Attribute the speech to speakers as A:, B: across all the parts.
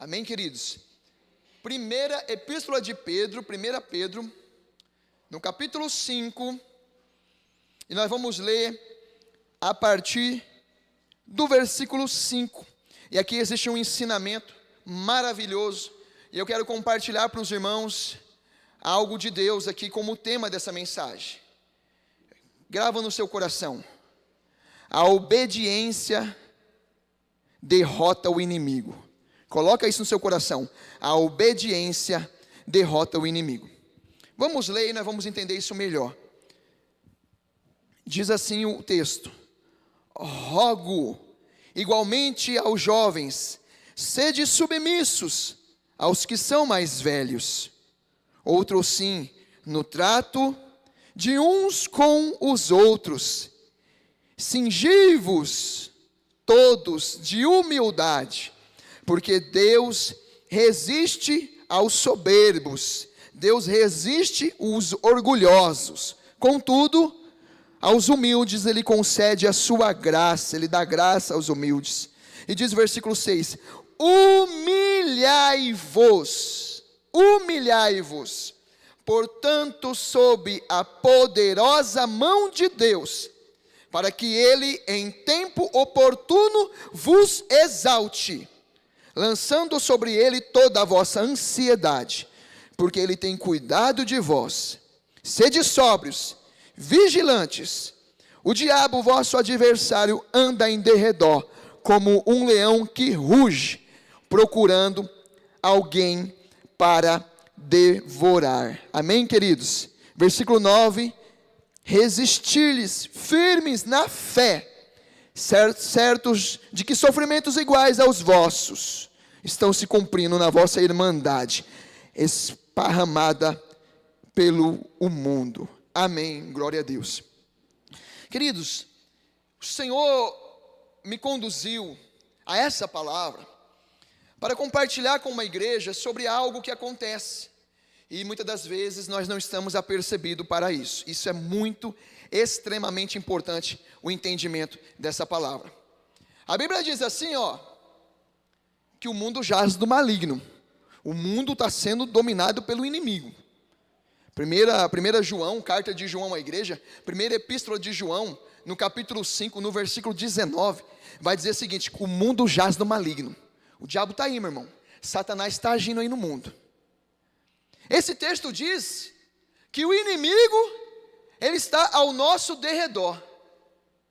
A: Amém, queridos? Primeira Epístola de Pedro, 1 Pedro, no capítulo 5, e nós vamos ler a partir do versículo 5. E aqui existe um ensinamento maravilhoso, e eu quero compartilhar para os irmãos algo de Deus aqui como tema dessa mensagem. Grava no seu coração: a obediência derrota o inimigo. Coloca isso no seu coração: a obediência derrota o inimigo. Vamos ler e nós vamos entender isso melhor. Diz assim o texto: rogo igualmente aos jovens, sede submissos aos que são mais velhos. Outro sim, no trato de uns com os outros, cingi-vos todos de humildade, porque Deus resiste aos soberbos, Deus resiste os orgulhosos, contudo, aos humildes Ele concede a sua graça, Ele dá graça aos humildes. E diz o versículo 6, humilhai-vos, portanto, sob a poderosa mão de Deus, para que Ele, em tempo oportuno, vos exalte, lançando sobre Ele toda a vossa ansiedade, porque Ele tem cuidado de vós. Sede sóbrios, vigilantes. O diabo, vosso adversário, anda em derredor, como um leão que ruge, procurando alguém para devorar. Amém, queridos? Versículo 9, resistir-lhes firmes na fé, certos de que sofrimentos iguais aos vossos estão se cumprindo na vossa irmandade, esparramada pelo mundo. Amém, glória a Deus. Queridos, o Senhor me conduziu a essa palavra para compartilhar com uma igreja sobre algo que acontece, e muitas das vezes nós não estamos apercebidos para isso. Isso é muito, extremamente importante, o entendimento dessa palavra. A Bíblia diz assim, que o mundo jaz do maligno. O mundo está sendo dominado pelo inimigo. Primeira João, carta de João à igreja, primeira epístola de João, no capítulo 5, no versículo 19, vai dizer o seguinte: o mundo jaz do maligno. O diabo está aí, meu irmão. Satanás está agindo aí no mundo. Esse texto diz que o inimigo, ele está ao nosso derredor.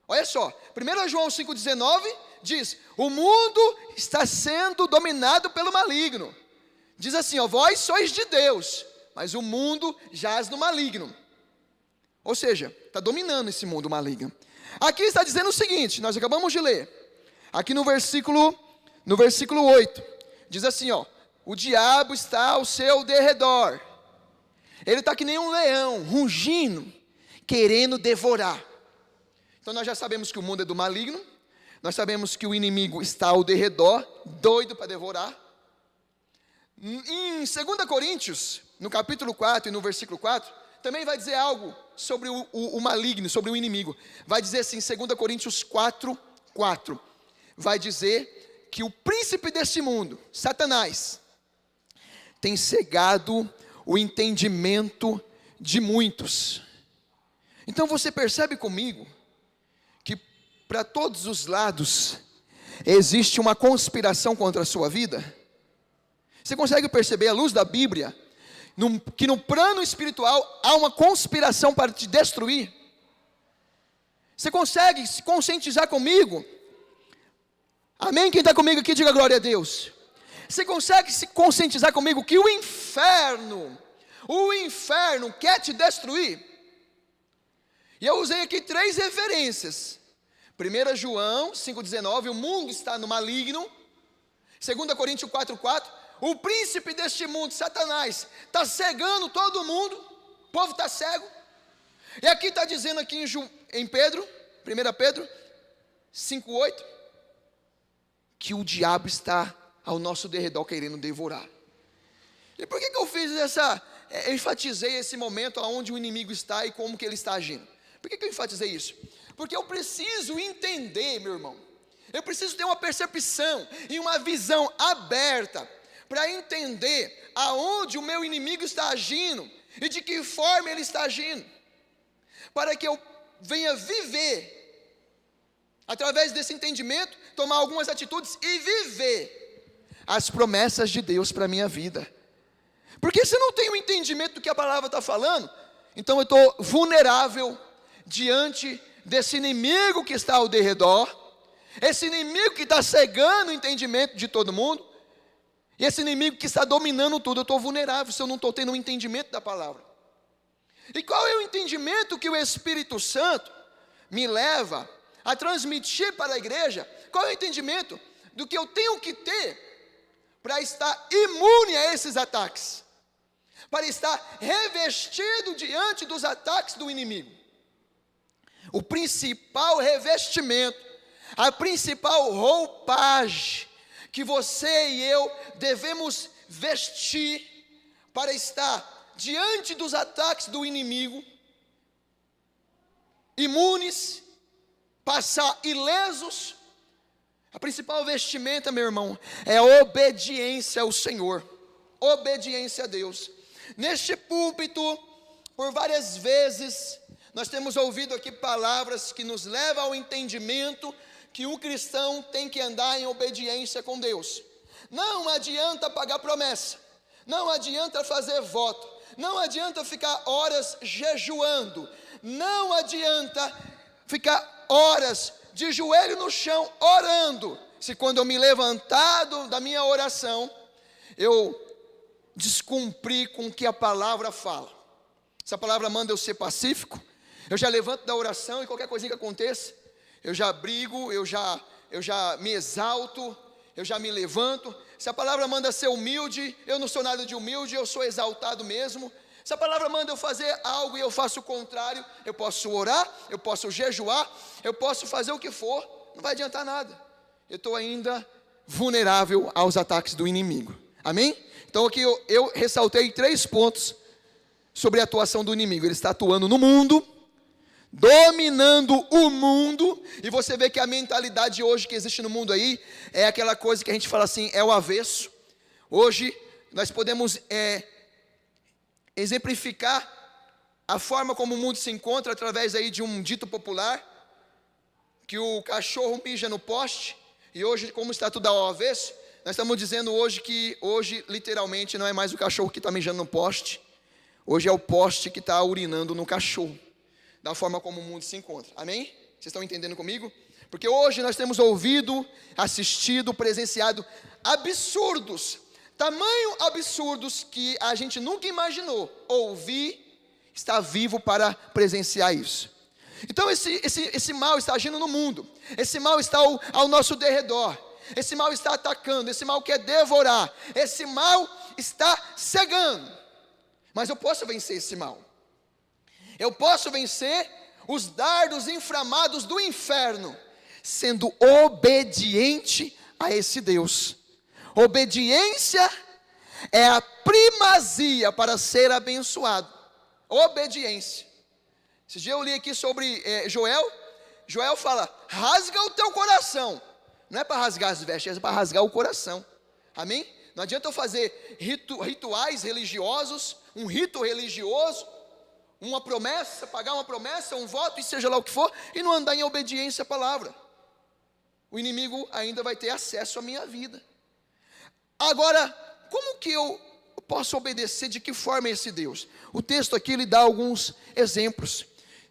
A: Olha só, 1 João 5,19 diz: o mundo está sendo dominado pelo maligno. Diz assim, vós sois de Deus, mas o mundo jaz no maligno. Ou seja, está dominando esse mundo maligno. Aqui está dizendo o seguinte, nós acabamos de ler, aqui no versículo 8, diz assim, o diabo está ao seu derredor. Ele está que nem um leão, rugindo, querendo devorar. Então nós já sabemos que o mundo é do maligno, nós sabemos que o inimigo está ao derredor, doido para devorar. Em 2 Coríntios, no capítulo 4 e no versículo 4, também vai dizer algo sobre o maligno, sobre o inimigo. Vai dizer assim, 2 Coríntios 4, vai dizer que o príncipe deste mundo, Satanás, tem cegado o entendimento de muitos. Então você percebe comigo que para todos os lados existe uma conspiração contra a sua vida? Você consegue perceber à luz da Bíblia que no plano espiritual há uma conspiração para te destruir? Você consegue se conscientizar comigo? Amém? Quem está comigo aqui, diga glória a Deus. Você consegue se conscientizar comigo que o inferno quer te destruir? E eu usei aqui 3 referências. 1 João 5,19, o mundo está no maligno. 2 Coríntios 4,4, o príncipe deste mundo, Satanás, está cegando todo mundo, o povo está cego. E aqui está dizendo aqui em Pedro, 1 Pedro 5,8, que o diabo está ao nosso derredor querendo devorar. E por que eu fiz enfatizei esse momento onde o inimigo está e como que ele está agindo? Por que eu enfatizei isso? Porque eu preciso entender, meu irmão, eu preciso ter uma percepção e uma visão aberta para entender aonde o meu inimigo está agindo e de que forma ele está agindo, para que eu venha viver, através desse entendimento, tomar algumas atitudes e viver as promessas de Deus para a minha vida. Porque se eu não tenho entendimento do que a palavra está falando, então eu estou vulnerável diante desse inimigo que está ao derredor, esse inimigo que está cegando o entendimento de todo mundo, e esse inimigo que está dominando tudo. Eu estou vulnerável se eu não estou tendo um entendimento da palavra. E qual é o entendimento que o Espírito Santo me leva a transmitir para a igreja? Qual é o entendimento do que eu tenho que ter para estar imune a esses ataques? Para estar revestido diante dos ataques do inimigo? O principal revestimento, a principal roupagem que você e eu devemos vestir para estar diante dos ataques do inimigo, imunes, passar ilesos, a principal vestimenta, meu irmão, é a obediência ao Senhor, obediência a Deus. Neste púlpito, por várias vezes, nós temos ouvido aqui palavras que nos levam ao entendimento que um cristão tem que andar em obediência com Deus. Não adianta pagar promessa, não adianta fazer voto, não adianta ficar horas jejuando, não adianta ficar horas de joelho no chão orando, se quando eu me levantar da minha oração, eu descumprir com o que a palavra fala. Se a palavra manda eu ser pacífico, eu já levanto da oração e qualquer coisinha que aconteça, eu já brigo, eu já me exalto, eu já me levanto. Se a palavra manda ser humilde, eu não sou nada de humilde, eu sou exaltado mesmo. Se a palavra manda eu fazer algo e eu faço o contrário, eu posso orar, eu posso jejuar, eu posso fazer o que for, não vai adiantar nada. Eu estou ainda vulnerável aos ataques do inimigo. Amém? Então aqui eu ressaltei 3 pontos sobre a atuação do inimigo. Ele está atuando no mundo, dominando o mundo, e você vê que a mentalidade hoje que existe no mundo aí, é aquela coisa que a gente fala assim, é o avesso. Hoje nós podemos exemplificar a forma como o mundo se encontra através aí de um dito popular, que o cachorro mija no poste, e hoje como está tudo ao avesso, nós estamos dizendo hoje que hoje literalmente não é mais o cachorro que está mijando no poste, hoje é o poste que está urinando no cachorro, da forma como o mundo se encontra. Amém? Vocês estão entendendo comigo? Porque hoje nós temos ouvido, assistido, presenciado absurdos, tamanho absurdos que a gente nunca imaginou ouvir, está vivo para presenciar isso. Então esse mal está agindo no mundo, esse mal está ao nosso derredor, esse mal está atacando, esse mal quer devorar, esse mal está cegando. Mas eu posso vencer esse mal. Eu posso vencer os dardos inflamados do inferno, sendo obediente a esse Deus. Obediência é a primazia para ser abençoado. Obediência. Esse dia eu li aqui sobre Joel. Joel fala, rasga o teu coração. Não é para rasgar as vestes, é para rasgar o coração. Amém? Não adianta eu fazer rituais religiosos, um rito religioso, uma promessa, pagar uma promessa, um voto, e seja lá o que for, e não andar em obediência à palavra. O inimigo ainda vai ter acesso à minha vida. Agora, como que eu posso obedecer? De que forma é esse Deus? O texto aqui ele dá alguns exemplos.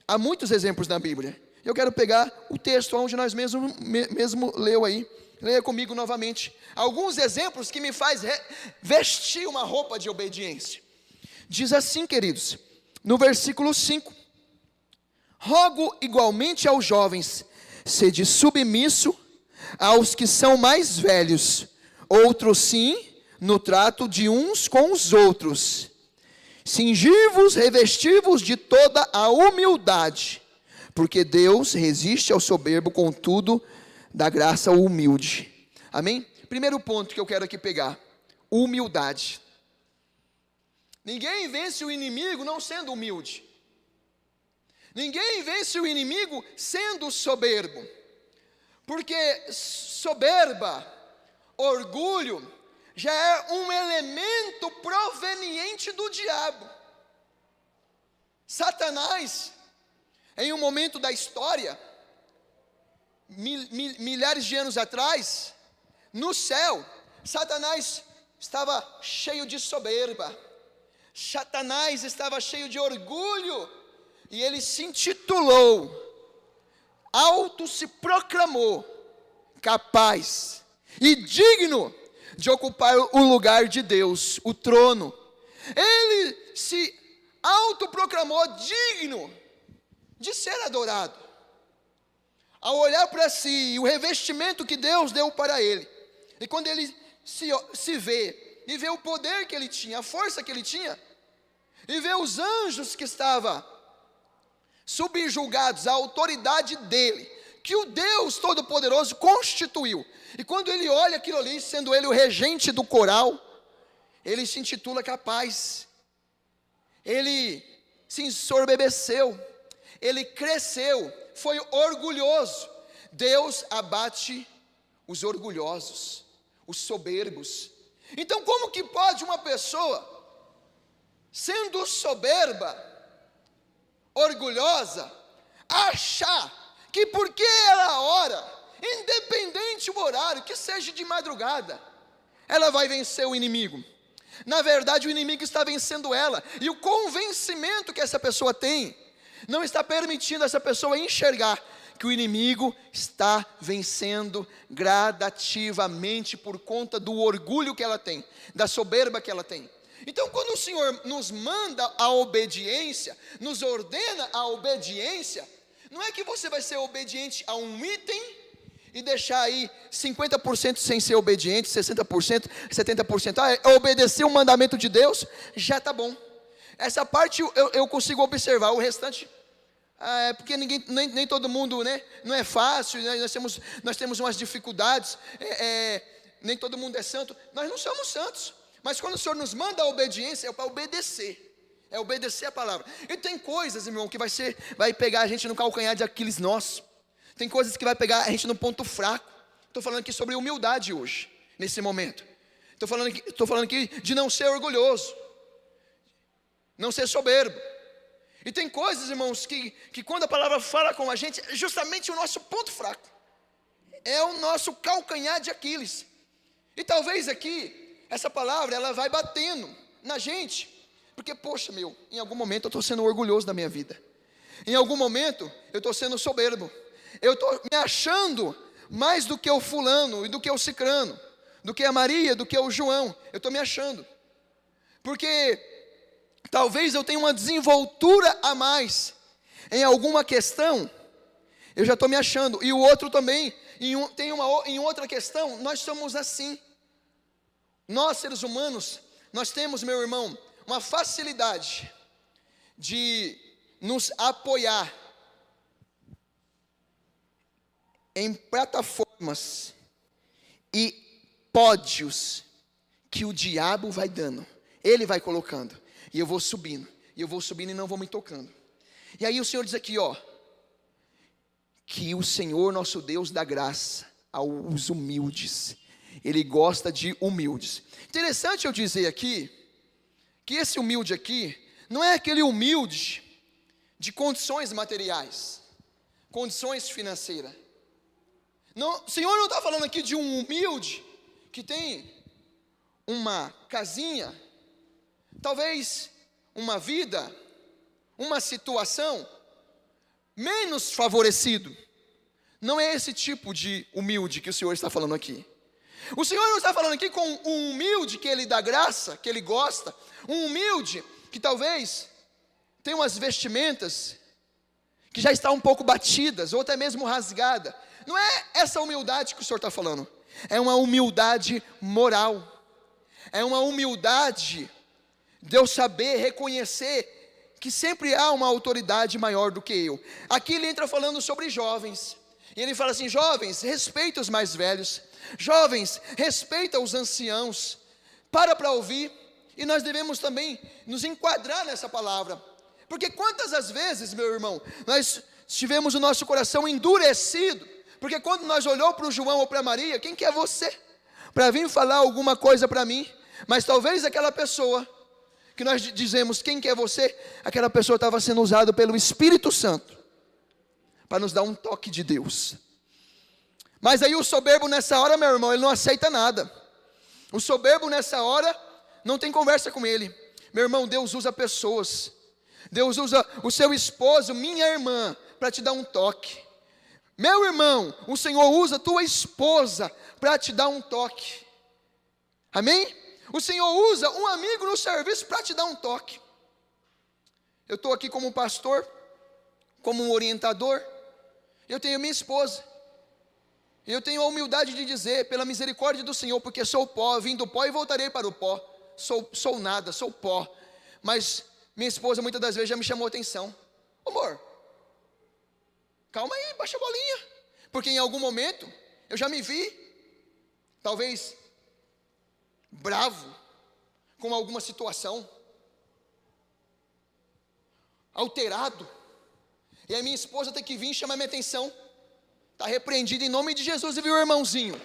A: Há muitos exemplos na Bíblia. Eu quero pegar o texto onde nós mesmo leu aí. Leia comigo novamente. Alguns exemplos que me faz vestir uma roupa de obediência. Diz assim, queridos, no versículo 5. Rogo igualmente aos jovens, sede submisso aos que são mais velhos, outros sim, no trato de uns com os outros. Cingi-vos, revesti-vos de toda a humildade, porque Deus resiste ao soberbo, contudo, dá graça ao humilde. Amém? Primeiro ponto que eu quero aqui pegar, humildade. Ninguém vence o inimigo não sendo humilde. Ninguém vence o inimigo sendo soberbo. Porque soberba, orgulho, já é um elemento proveniente do diabo. Satanás, em um momento da história, milhares de anos atrás, no céu, Satanás estava cheio de soberba, Satanás estava cheio de orgulho, e ele se intitulou, se proclamou capaz e digno de ocupar o lugar de Deus, o trono. Ele se autoproclamou digno de ser adorado. Ao olhar para si, o revestimento que Deus deu para ele, e quando ele se vê, e vê o poder que ele tinha, a força que ele tinha, e vê os anjos que estavam subjugados à autoridade dele, que o Deus Todo-Poderoso constituiu, e quando ele olha aquilo ali, sendo ele o regente do coral, ele se intitula capaz, ele se ensoberbeceu, ele cresceu, foi orgulhoso. Deus abate os orgulhosos, os soberbos. Então, como que pode uma pessoa, sendo soberba, orgulhosa, achar que porque ela ora, independente o horário, que seja de madrugada, ela vai vencer o inimigo? Na verdade, o inimigo está vencendo ela, e o convencimento que essa pessoa tem, não está permitindo essa pessoa enxergar que o inimigo está vencendo gradativamente por conta do orgulho que ela tem, da soberba que ela tem. Então, quando o Senhor nos manda a obediência, nos ordena a obediência, não é que você vai ser obediente a um item e deixar aí 50% sem ser obediente, 60%, 70%. Obedecer o mandamento de Deus, já está bom. Essa parte eu consigo observar, o restante, porque nem todo mundo, né, não é fácil, né, nós temos umas dificuldades, nem todo mundo é santo, nós não somos santos, mas quando o Senhor nos manda a obediência, é para obedecer a palavra. E tem coisas, irmão, que vai pegar a gente no calcanhar de Aquiles nosso, tem coisas que vai pegar a gente no ponto fraco. Estou falando aqui sobre humildade hoje, nesse momento, estou falando aqui de não ser orgulhoso, não ser soberbo. E tem coisas, irmãos, que quando a palavra fala com a gente, é justamente o nosso ponto fraco, é o nosso calcanhar de Aquiles. E talvez aqui, essa palavra, ela vai batendo na gente, porque, poxa, em algum momento eu estou sendo orgulhoso da minha vida, em algum momento eu estou sendo soberbo, eu estou me achando mais do que o fulano, e do que o cicrano, do que a Maria, do que o João, eu estou me achando, porque talvez eu tenha uma desenvoltura a mais em alguma questão, eu já estou me achando, e o outro também, em outra questão, nós somos assim. Nós, seres humanos, nós temos, meu irmão, uma facilidade de nos apoiar em plataformas e pódios que o diabo vai dando, ele vai colocando, e eu vou subindo e não vou me tocando. E aí o Senhor diz aqui, que o Senhor nosso Deus dá graça aos humildes, Ele gosta de humildes. Interessante eu dizer aqui, que esse humilde aqui, não é aquele humilde de condições materiais, condições financeiras. Não, o Senhor não está falando aqui de um humilde, que tem uma casinha, talvez uma vida, uma situação menos favorecido. Não é esse tipo de humilde que o Senhor está falando aqui. O Senhor não está falando aqui com um humilde que Ele dá graça, que Ele gosta, um humilde que talvez tenha umas vestimentas que já estão um pouco batidas, ou até mesmo rasgada. Não é essa humildade que o Senhor está falando, é uma humildade moral, é uma humildade de eu saber reconhecer que sempre há uma autoridade maior do que eu. Aqui ele entra falando sobre jovens, e ele fala assim: jovens, respeita os mais velhos, jovens, respeita os anciãos, para ouvir, e nós devemos também nos enquadrar nessa palavra, porque quantas as vezes, meu irmão, nós tivemos o nosso coração endurecido, porque quando nós olhamos para o João ou para a Maria, quem que é você? para vir falar alguma coisa para mim, mas talvez aquela pessoa, que nós dizemos, quem que é você? Aquela pessoa estava sendo usada pelo Espírito Santo, para nos dar um toque de Deus. Mas aí o soberbo nessa hora, meu irmão, ele não aceita nada. O soberbo nessa hora, não tem conversa com ele. Meu irmão, Deus usa pessoas. Deus usa o seu esposo, minha irmã, para te dar um toque. Meu irmão, o Senhor usa tua esposa para te dar um toque. Amém? O Senhor usa um amigo no serviço para te dar um toque. Eu estou aqui como pastor, como um orientador. Eu tenho minha esposa. Eu tenho a humildade de dizer, pela misericórdia do Senhor, porque sou pó, vim do pó e voltarei para o pó. Sou nada, sou pó. Mas minha esposa muitas das vezes já me chamou atenção. Amor, calma aí, baixa a bolinha. Porque em algum momento eu já me vi, talvez, bravo com alguma situação, alterado. E a minha esposa tem que vir chamar minha atenção. Está repreendido em nome de Jesus, viu, irmãozinho?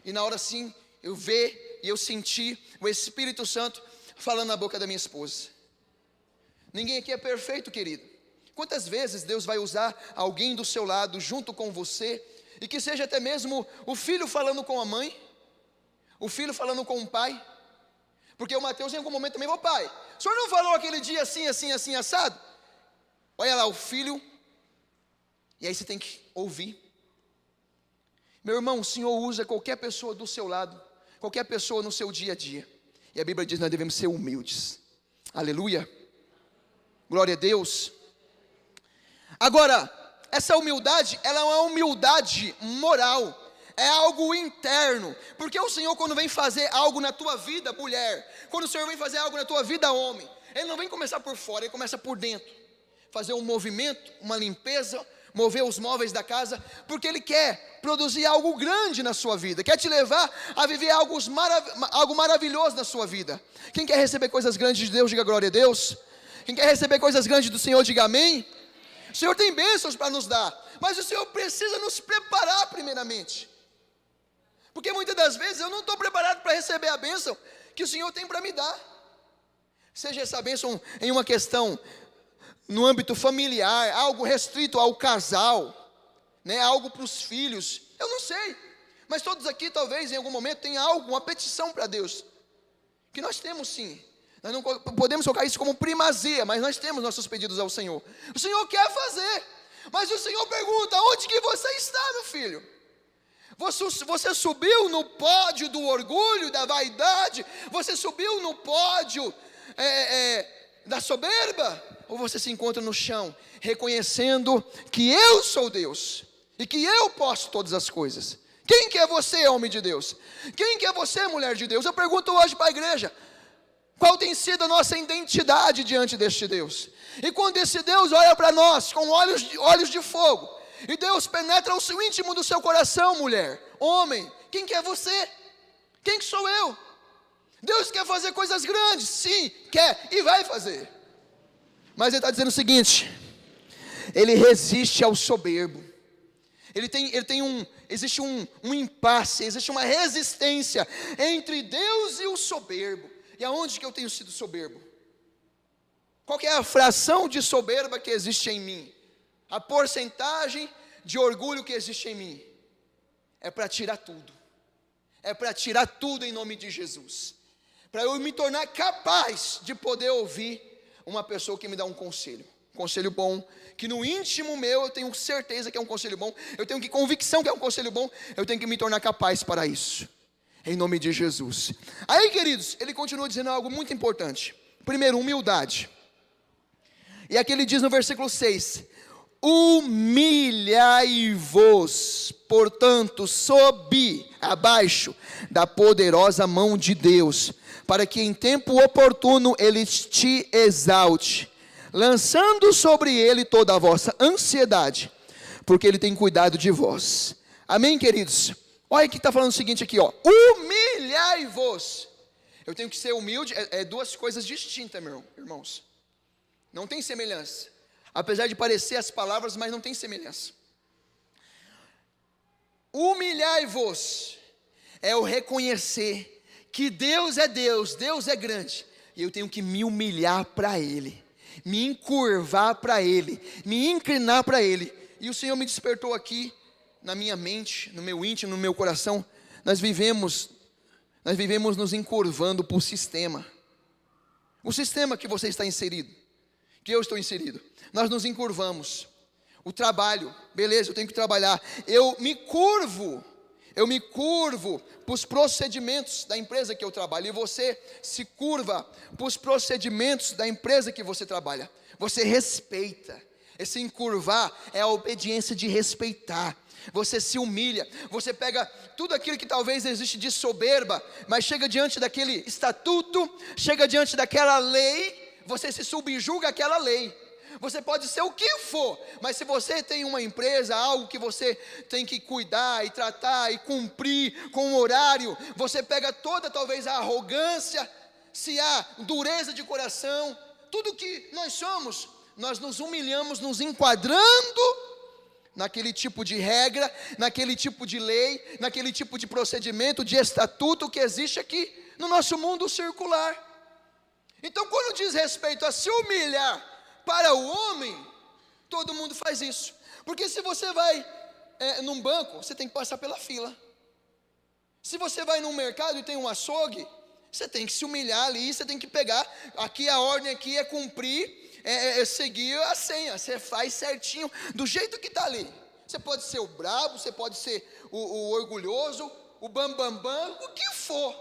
A: E na hora sim, eu ver e eu senti o Espírito Santo falando na boca da minha esposa. Ninguém aqui é perfeito, querido. Quantas vezes Deus vai usar alguém do seu lado, junto com você, e que seja até mesmo o filho falando com a mãe, o filho falando com o pai. Porque o Mateus em algum momento também, pai, o senhor não falou aquele dia assim, assim, assim, assado? Olha lá, o filho, e aí você tem que ouvir. Meu irmão, o Senhor usa qualquer pessoa do seu lado, qualquer pessoa no seu dia a dia. E a Bíblia diz que nós devemos ser humildes. Aleluia. Glória a Deus. Agora, essa humildade, ela é uma humildade moral. É algo interno. Porque o Senhor, quando vem fazer algo na tua vida, mulher, quando o Senhor vem fazer algo na tua vida, homem, Ele não vem começar por fora, Ele começa por dentro. Fazer um movimento, uma limpeza, mover os móveis da casa, porque Ele quer produzir algo grande na sua vida, quer te levar a viver algo maravilhoso na sua vida. Quem quer receber coisas grandes de Deus, diga glória a Deus. Quem quer receber coisas grandes do Senhor, diga amém. O Senhor tem bênçãos para nos dar, mas o Senhor precisa nos preparar primeiramente, porque muitas das vezes eu não estou preparado para receber a bênção que o Senhor tem para me dar, seja essa bênção em uma questão no âmbito familiar, algo restrito ao casal, né, algo para os filhos, eu não sei, mas todos aqui talvez em algum momento tenham algo, uma petição para Deus, que nós temos sim. Nós não podemos colocar isso como primazia, mas nós temos nossos pedidos ao Senhor. O Senhor quer fazer, mas o Senhor pergunta, onde que você está, meu filho? Você subiu no pódio do orgulho, da vaidade? Você subiu no pódio da soberba? Ou você se encontra no chão, reconhecendo que eu sou Deus, e que eu posso todas as coisas? Quem que é você, homem de Deus? Quem que é você, mulher de Deus? Eu pergunto hoje para a igreja, qual tem sido a nossa identidade diante deste Deus? E quando esse Deus olha para nós com olhos de fogo, e Deus penetra o íntimo do seu coração, mulher, homem, quem que é você? Quem que sou eu? Deus quer fazer coisas grandes, sim, quer e vai fazer. Mas Ele está dizendo o seguinte, Ele resiste ao soberbo. Existe um impasse, existe uma resistência entre Deus e o soberbo. E aonde que eu tenho sido soberbo? Qual que é a fração de soberba que existe em mim? A porcentagem de orgulho que existe em mim? É para tirar tudo. É para tirar tudo em nome de Jesus. Para eu me tornar capaz de poder ouvir uma pessoa que me dá um conselho bom, que no íntimo meu eu tenho certeza que é um conselho bom, eu tenho convicção que é um conselho bom, eu tenho que me tornar capaz para isso. Em nome de Jesus. Aí, queridos, ele continua dizendo algo muito importante. Primeiro, humildade. E aqui ele diz no versículo 6: humilhai-vos, portanto, abaixo da poderosa mão de Deus, para que em tempo oportuno Ele te exalte, lançando sobre Ele toda a vossa ansiedade, porque Ele tem cuidado de vós. Amém, queridos? Olha que está falando o seguinte aqui, ó, humilhai-vos. Eu tenho que ser humilde, é duas coisas distintas, irmãos. Não tem semelhança. Apesar de parecer as palavras, mas não tem semelhança. Humilhai-vos é eu reconhecer que Deus é Deus, Deus é grande, e eu tenho que me humilhar para Ele, me encurvar para Ele, me inclinar para Ele. E o Senhor me despertou aqui, na minha mente, no meu íntimo, no meu coração. Nós vivemos nos encurvando para o sistema que você está inserido, que eu estou inserido. Nós nos encurvamos. O trabalho, beleza, eu tenho que trabalhar. Eu me curvo para os procedimentos da empresa que eu trabalho. E você se curva para os procedimentos da empresa que você trabalha. Você respeita. Esse encurvar é a obediência de respeitar. Você se humilha, você pega tudo aquilo que talvez existe de soberba, mas chega diante daquele estatuto, chega diante daquela lei, você se subjuga àquela lei. Você pode ser o que for, mas se você tem uma empresa, algo que você tem que cuidar e tratar e cumprir com o horário, você pega toda talvez a arrogância, se há dureza de coração, tudo que nós somos, nós nos humilhamos, nos enquadrando naquele tipo de regra, naquele tipo de lei, naquele tipo de procedimento, de estatuto que existe aqui no nosso mundo circular. Então, quando diz respeito a se humilhar para o homem, todo mundo faz isso. Porque se você vai num banco, você tem que passar pela fila. Se você vai num mercado e tem um açougue, você tem que se humilhar ali, você tem que pegar, aqui a ordem aqui é cumprir, seguir a senha, você faz certinho, do jeito que está ali. Você pode ser o brabo, você pode ser o orgulhoso, o bambambam, o que for,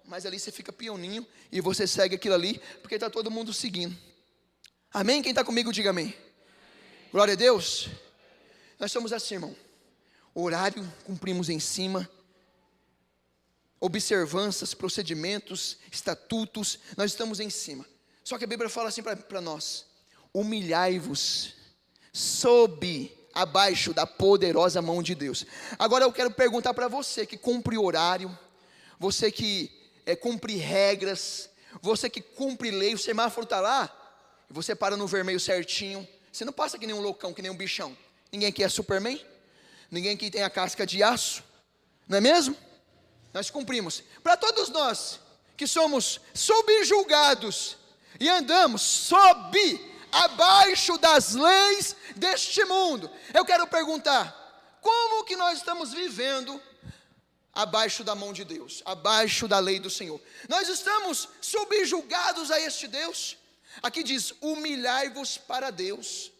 A: mas ali você fica pioninho, e você segue aquilo ali, porque está todo mundo seguindo. Amém? Quem está comigo, diga amém. Glória a Deus. Nós somos assim, irmão. Horário, cumprimos em cima. Observâncias, procedimentos, estatutos, nós estamos em cima. Só que a Bíblia fala assim para nós: humilhai-vos abaixo da poderosa mão de Deus. Agora eu quero perguntar para você que cumpre horário, você que cumpre regras, você que cumpre lei, o semáforo está lá, e você para no vermelho certinho, você não passa que nem um loucão, que nem um bichão. Ninguém aqui é Superman, ninguém aqui tem a casca de aço, não é mesmo? Nós cumprimos. Para todos nós que somos subjugados e andamos abaixo das leis deste mundo, eu quero perguntar: como que nós estamos vivendo abaixo da mão de Deus, abaixo da lei do Senhor? Nós estamos subjugados a este Deus? Aqui diz: humilhai-vos para Deus.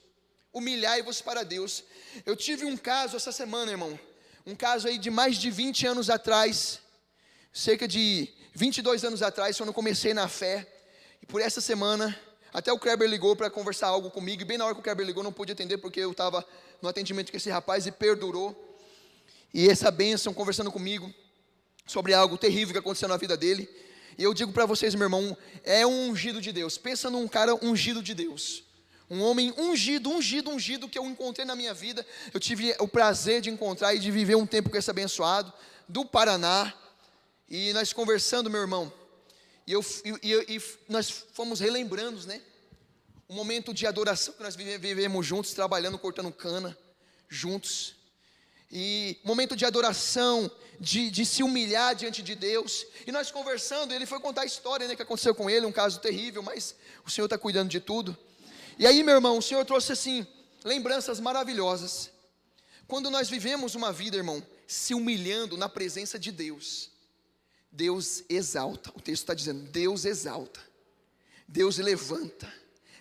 A: Humilhai-vos para Deus. Eu tive um caso essa semana, irmão, um caso aí de mais de 20 anos atrás, cerca de 22 anos atrás, quando eu comecei na fé. E por essa semana, até o Kleber ligou para conversar algo comigo, e bem na hora que o Kleber ligou, não pude atender, porque eu estava no atendimento com esse rapaz, e perdurou. E essa bênção, conversando comigo, sobre algo terrível que aconteceu na vida dele. E eu digo para vocês, meu irmão, é um ungido de Deus. Pensa num cara ungido de Deus, um homem ungido, que eu encontrei na minha vida. Eu tive o prazer de encontrar e de viver um tempo com esse abençoado, do Paraná. E nós conversando, meu irmão, e nós fomos relembrando, né, um momento de adoração que nós vivemos juntos, trabalhando, cortando cana, juntos. E momento de adoração, de se humilhar diante de Deus. E nós conversando, ele foi contar a história, né, que aconteceu com ele, um caso terrível, mas o Senhor está cuidando de tudo. E aí, meu irmão, o Senhor trouxe assim, lembranças maravilhosas. Quando nós vivemos uma vida, irmão, se humilhando na presença de Deus, Deus exalta. O texto está dizendo: Deus exalta, Deus levanta,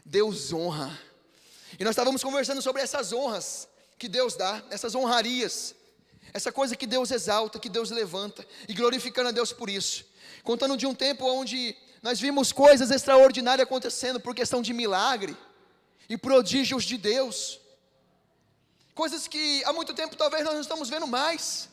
A: Deus honra. E nós estávamos conversando sobre essas honras que Deus dá, essas honrarias, essa coisa que Deus exalta, que Deus levanta, e glorificando a Deus por isso. Contando de um tempo onde nós vimos coisas extraordinárias acontecendo por questão de milagre e prodígios de Deus, coisas que há muito tempo talvez nós não estamos vendo mais.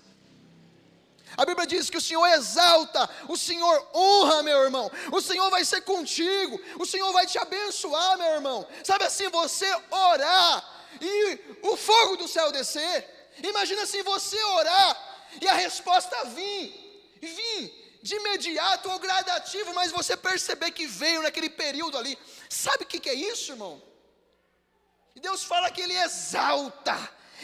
A: A Bíblia diz que o Senhor exalta, o Senhor honra, meu irmão. O Senhor vai ser contigo, o Senhor vai te abençoar, meu irmão. Sabe assim, você orar e o fogo do céu descer. Imagina assim, você orar e a resposta vir de imediato ou gradativo, mas você perceber que veio naquele período ali. Sabe o que é isso, irmão? E Deus fala que Ele exalta,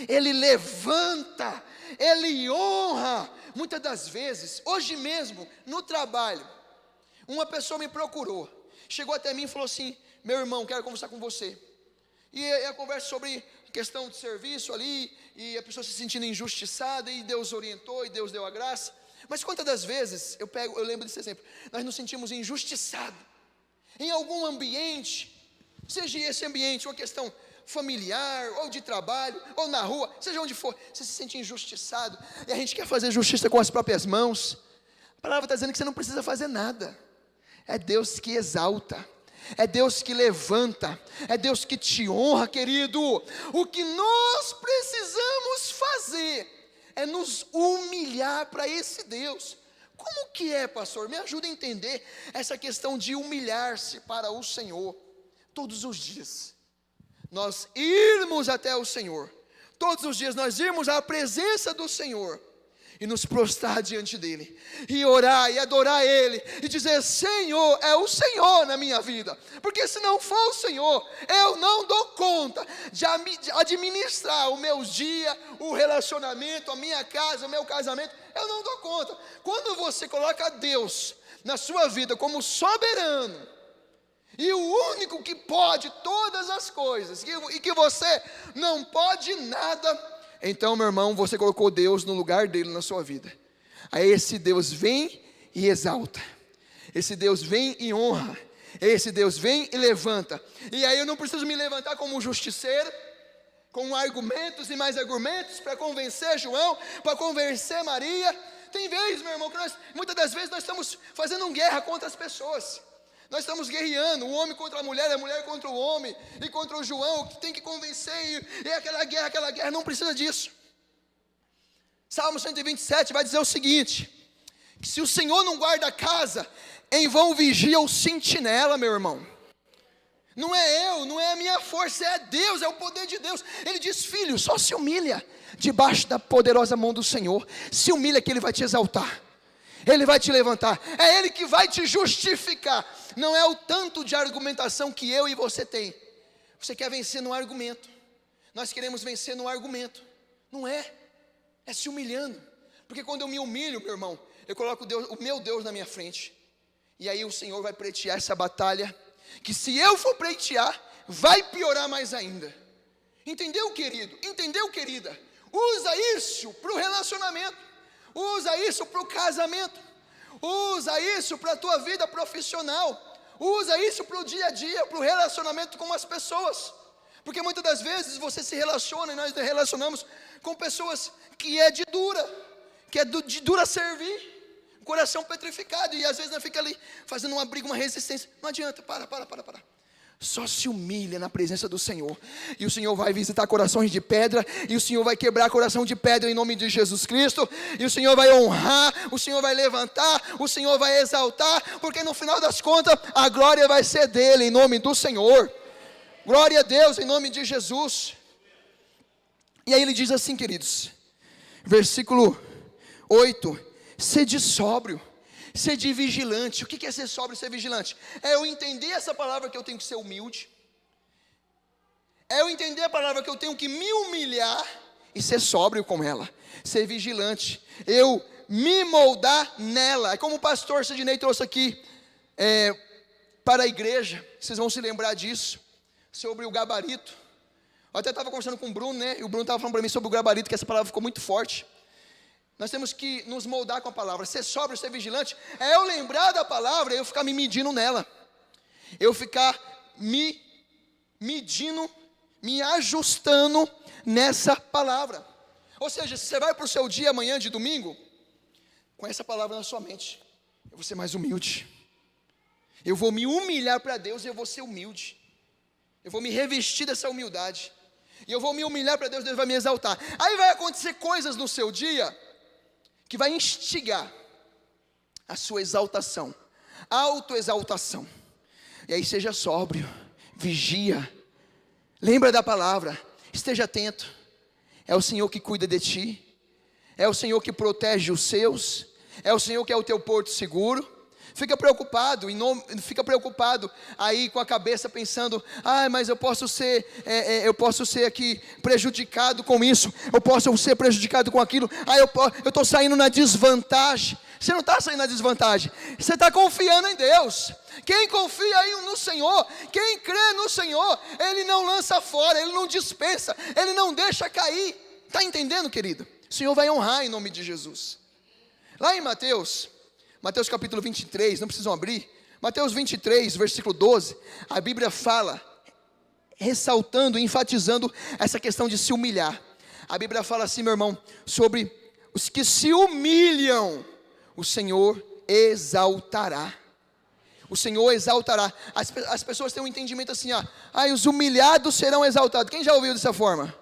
A: Ele levanta, Ele honra. Muitas das vezes, hoje mesmo, no trabalho, uma pessoa me procurou, chegou até mim e falou assim: meu irmão, quero conversar com você. E a conversa sobre questão de serviço ali, e a pessoa se sentindo injustiçada, e Deus orientou, e Deus deu a graça. Mas quantas das vezes, eu lembro desse exemplo, nós nos sentimos injustiçados, em algum ambiente, seja esse ambiente uma questão familiar, ou de trabalho, ou na rua, seja onde for, você se sente injustiçado, e a gente quer fazer justiça com as próprias mãos. A palavra está dizendo que você não precisa fazer nada, é Deus que exalta, é Deus que levanta, é Deus que te honra, querido. O que nós precisamos fazer é nos humilhar para esse Deus. Como que é, pastor? Me ajuda a entender essa questão de humilhar-se para o Senhor. Todos os dias nós irmos até o Senhor, todos os dias nós irmos à presença do Senhor e nos prostrar diante dEle, e orar e adorar Ele, e dizer: Senhor, é o Senhor na minha vida, porque se não for o Senhor, eu não dou conta de administrar os meus dias, o relacionamento, a minha casa, o meu casamento, eu não dou conta. Quando você coloca Deus na sua vida como soberano, e o único que pode todas as coisas, e que você não pode nada, então, meu irmão, você colocou Deus no lugar dele na sua vida. Aí esse Deus vem e exalta, esse Deus vem e honra, esse Deus vem e levanta. E aí eu não preciso me levantar como um justiceiro, com argumentos e mais argumentos, para convencer João, para convencer Maria. Tem vezes, meu irmão, que muitas das vezes nós estamos fazendo guerra contra as pessoas. Nós estamos guerreando, o homem contra a mulher contra o homem, e contra o João, que tem que convencer, e é aquela guerra, não precisa disso. Salmo 127 vai dizer o seguinte: que se o Senhor não guarda a casa, em vão vigia o sentinela, meu irmão. Não é eu, não é a minha força, é Deus, é o poder de Deus. Ele diz: filho, só se humilha debaixo da poderosa mão do Senhor, se humilha que Ele vai te exaltar, Ele vai te levantar, é Ele que vai te justificar. Não é o tanto de argumentação que eu e você tem. Você quer vencer no argumento, nós queremos vencer no argumento. Não é, é se humilhando. Porque quando eu me humilho, meu irmão, eu coloco o meu Deus na minha frente, e aí o Senhor vai pleitear essa batalha, que se eu for pleitear, vai piorar mais ainda. Entendeu, querido? Entendeu, querida? Usa isso para o relacionamento, usa isso para o casamento, usa isso para a tua vida profissional, usa isso para o dia a dia, para o relacionamento com as pessoas. Porque muitas das vezes você se relaciona, e nós nos relacionamos com pessoas que é de dura servir, coração petrificado, e às vezes nós fica ali fazendo uma briga, uma resistência. Não adianta, para. Só se humilha na presença do Senhor, e o Senhor vai visitar corações de pedra, e o Senhor vai quebrar coração de pedra em nome de Jesus Cristo, e o Senhor vai honrar, o Senhor vai levantar, o Senhor vai exaltar, porque no final das contas a glória vai ser dele, em nome do Senhor. Glória a Deus, em nome de Jesus. E aí ele diz assim, queridos, versículo 8: sede sóbrio, sede vigilante. O que é ser sóbrio e ser vigilante? É eu entender essa palavra que eu tenho que ser humilde, é eu entender a palavra que eu tenho que me humilhar e ser sóbrio com ela, ser vigilante, eu me moldar nela. É como o pastor Sidney trouxe aqui para a igreja, vocês vão se lembrar disso, sobre o gabarito. Eu até estava conversando com o Bruno, né? E o Bruno estava falando para mim sobre o gabarito, que essa palavra ficou muito forte. Nós temos que nos moldar com a palavra. Ser sóbrio, ser vigilante, é eu lembrar da palavra, eu ficar me medindo nela, eu ficar me medindo, me ajustando nessa palavra. Ou seja, se você vai para o seu dia amanhã de domingo, com essa palavra na sua mente, eu vou ser mais humilde, eu vou me humilhar para Deus, e eu vou ser humilde, eu vou me revestir dessa humildade, e eu vou me humilhar para Deus, Deus vai me exaltar. Aí vai acontecer coisas no seu dia que vai instigar a sua exaltação, autoexaltação. E aí seja sóbrio, vigia, lembra da palavra, esteja atento. É o Senhor que cuida de ti, é o Senhor que protege os seus, é o Senhor que é o teu porto seguro. Fica preocupado aí com a cabeça pensando, mas eu posso ser aqui prejudicado com isso, eu posso ser prejudicado com aquilo, eu estou saindo na desvantagem. Você não está saindo na desvantagem, você está confiando em Deus. Quem confia aí no Senhor, quem crê no Senhor, Ele não lança fora, Ele não dispensa, Ele não deixa cair. Está entendendo, querido? O Senhor vai honrar em nome de Jesus. Lá em Mateus capítulo 23, não precisam abrir, Mateus 23, versículo 12, a Bíblia fala, ressaltando, enfatizando essa questão de se humilhar. A Bíblia fala assim, meu irmão, sobre os que se humilham, o Senhor exaltará. O Senhor exaltará. As pessoas têm um entendimento assim, os humilhados serão exaltados. Quem já ouviu dessa forma?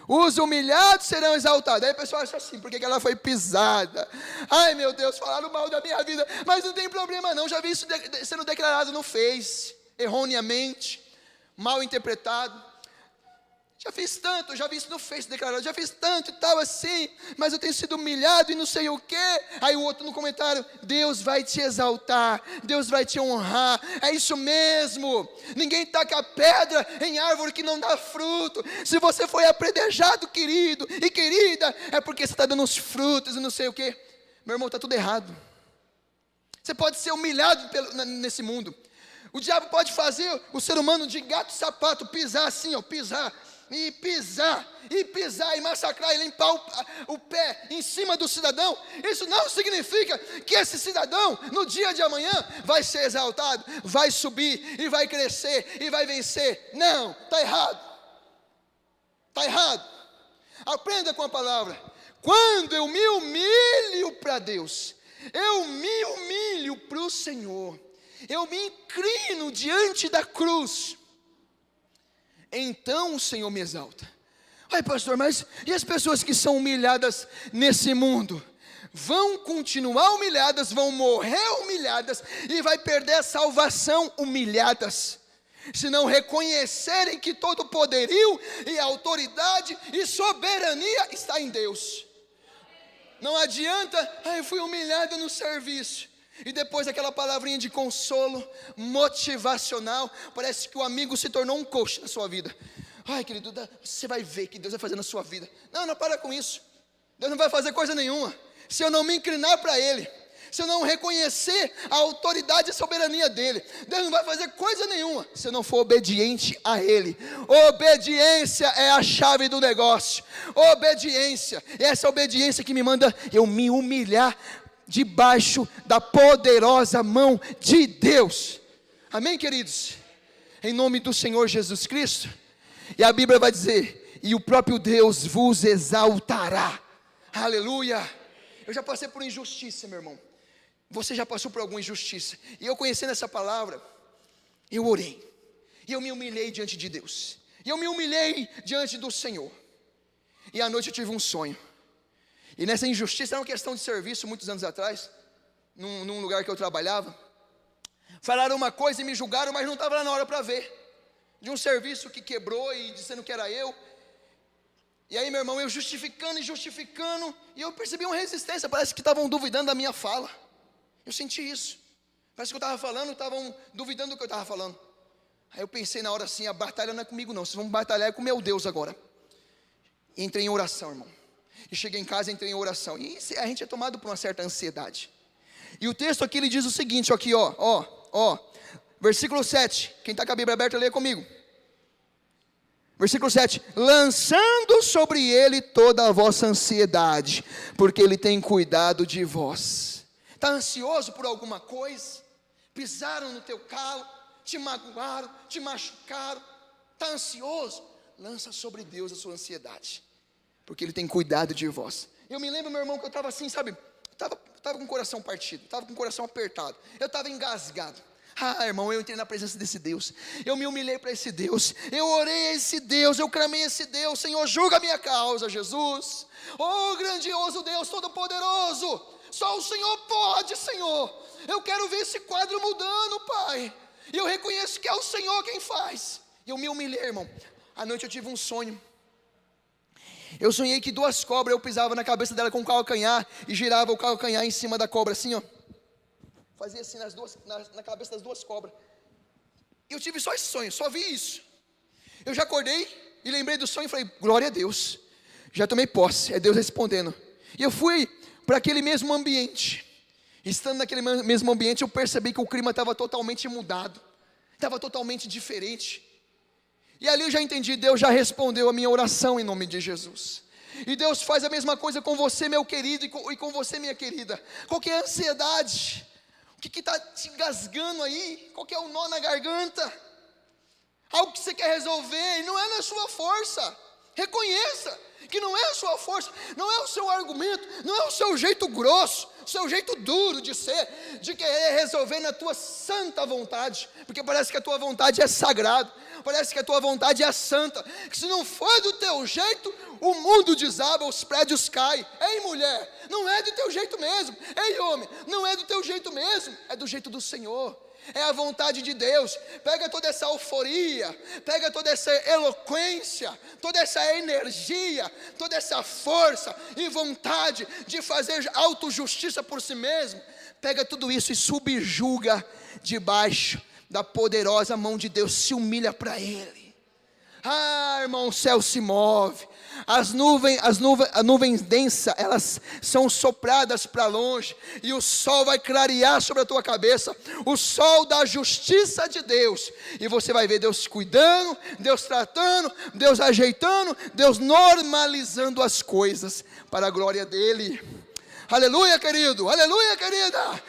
A: Os humilhados serão exaltados. Aí a pessoa acha assim, porque ela foi pisada. Ai meu Deus, falaram mal da minha vida. Mas não tem problema não, já vi isso sendo declarado no Face, erroneamente, mal interpretado. Já vi isso no Face declarado, já fiz tanto e tal assim, mas eu tenho sido humilhado e não sei o quê. Aí o outro no comentário, Deus vai te exaltar, Deus vai te honrar, é isso mesmo. Ninguém taca pedra em árvore que não dá fruto. Se você foi apredejado, querido e querida, é porque você está dando os frutos e não sei o quê. Meu irmão, está tudo errado. Você pode ser humilhado nesse mundo. O diabo pode fazer o ser humano de gato sapato, pisar assim, pisar e massacrar e limpar o pé em cima do cidadão. Isso não significa que esse cidadão no dia de amanhã vai ser exaltado, vai subir e vai crescer e vai vencer. Não, está errado. Aprenda com a palavra. Quando eu me humilho para Deus, eu me humilho para o Senhor, eu me inclino diante da cruz, então o Senhor me exalta. Ai pastor, mas e as pessoas que são humilhadas nesse mundo? Vão continuar humilhadas, vão morrer humilhadas e vai perder a salvação humilhadas, se não reconhecerem que todo poderio e autoridade e soberania está em Deus. Não adianta, eu fui humilhado no serviço, e depois aquela palavrinha de consolo, motivacional, parece que o amigo se tornou um coach na sua vida. Ai querido, você vai ver que Deus vai fazer na sua vida. Não, para com isso. Deus não vai fazer coisa nenhuma, se eu não me inclinar para Ele, se eu não reconhecer a autoridade e a soberania dEle. Deus não vai fazer coisa nenhuma, se eu não for obediente a Ele. Obediência é a chave do negócio. Obediência, essa obediência que me manda eu me humilhar debaixo da poderosa mão de Deus. Amém, queridos? Em nome do Senhor Jesus Cristo. E a Bíblia vai dizer, e o próprio Deus vos exaltará. Aleluia. Eu já passei por injustiça, meu irmão. Você já passou por alguma injustiça. E eu conhecendo essa palavra, eu orei. E eu me humilhei diante de Deus. E eu me humilhei diante do Senhor. E à noite eu tive um sonho. E nessa injustiça, era uma questão de serviço, muitos anos atrás, num lugar que eu trabalhava. Falaram uma coisa e me julgaram, mas não estava lá na hora para ver. De um serviço que quebrou e dizendo que era eu. E aí, meu irmão, eu justificando, e eu percebi uma resistência, parece que estavam duvidando da minha fala. Eu senti isso. Parece que eu estava falando, estavam duvidando do que eu estava falando. Aí eu pensei na hora assim, a batalha não é comigo não, vocês vão batalhar com meu Deus agora. E entrei em oração, irmão. E cheguei em casa e entrei em oração. E a gente é tomado por uma certa ansiedade. E o texto aqui ele diz o seguinte, aqui versículo 7. Quem está com a Bíblia aberta, leia comigo. Versículo 7. Lançando sobre ele toda a vossa ansiedade, porque ele tem cuidado de vós. Está ansioso por alguma coisa? Pisaram no teu calo, te magoaram, te machucaram. Está ansioso? Lança sobre Deus a sua ansiedade, porque Ele tem cuidado de vós. Eu me lembro, meu irmão, que eu estava assim, sabe, estava com o coração partido, estava com o coração apertado, eu estava engasgado. Irmão, eu entrei na presença desse Deus, eu me humilhei para esse Deus, eu orei a esse Deus, eu clamei a esse Deus. Senhor, julga a minha causa, Jesus. Oh, grandioso Deus, todo-poderoso, só o Senhor pode, Senhor. Eu quero ver esse quadro mudando, Pai, e eu reconheço que é o Senhor quem faz. E eu me humilhei, irmão. À noite eu tive um sonho. Eu sonhei que 2 cobras, eu pisava na cabeça dela com o calcanhar e girava o calcanhar em cima da cobra assim, fazia assim na cabeça das duas cobras. Eu tive só esse sonho, só vi isso. Eu já acordei e lembrei do sonho e falei, glória a Deus, já tomei posse, é Deus respondendo. E eu fui para aquele mesmo ambiente. Estando naquele mesmo ambiente, eu percebi que o clima estava totalmente mudado, estava totalmente diferente. E ali eu já entendi, Deus já respondeu a minha oração em nome de Jesus. E Deus faz a mesma coisa com você, meu querido, e com você, minha querida. Qual que é a ansiedade? O que está te engasgando aí? Qual que é o nó na garganta? Algo que você quer resolver e não é na sua força. Reconheça que não é a sua força, não é o seu argumento, não é o seu jeito grosso, o seu jeito duro de ser, de querer resolver na tua santa vontade, porque parece que a tua vontade é sagrada, parece que a tua vontade é santa, que se não for do teu jeito, o mundo desaba, os prédios caem. Ei mulher, não é do teu jeito mesmo. Ei homem, não é do teu jeito mesmo, é do jeito do Senhor. É a vontade de Deus. Pega toda essa euforia, pega toda essa eloquência, toda essa energia, toda essa força e vontade de fazer autojustiça por si mesmo. Pega tudo isso e subjuga debaixo da poderosa mão de Deus, se humilha para Ele. Ah, irmão, o céu se move. As nuvens densas, elas são sopradas para longe, e o sol vai clarear sobre a tua cabeça, o sol da justiça de Deus, e você vai ver Deus cuidando, Deus tratando, Deus ajeitando, Deus normalizando as coisas, para a glória dEle. Aleluia, querido, aleluia, querida.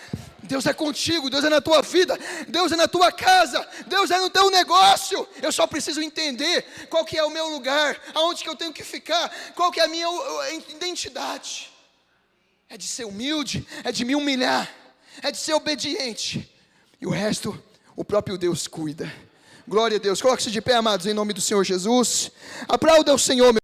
A: Deus é contigo, Deus é na tua vida, Deus é na tua casa, Deus é no teu negócio. Eu só preciso entender qual que é o meu lugar, aonde que eu tenho que ficar, qual que é a minha identidade. É de ser humilde, é de me humilhar, é de ser obediente, e o resto, o próprio Deus cuida. Glória a Deus. Coloque-se de pé, amados, em nome do Senhor Jesus. Aplauda o Senhor, meu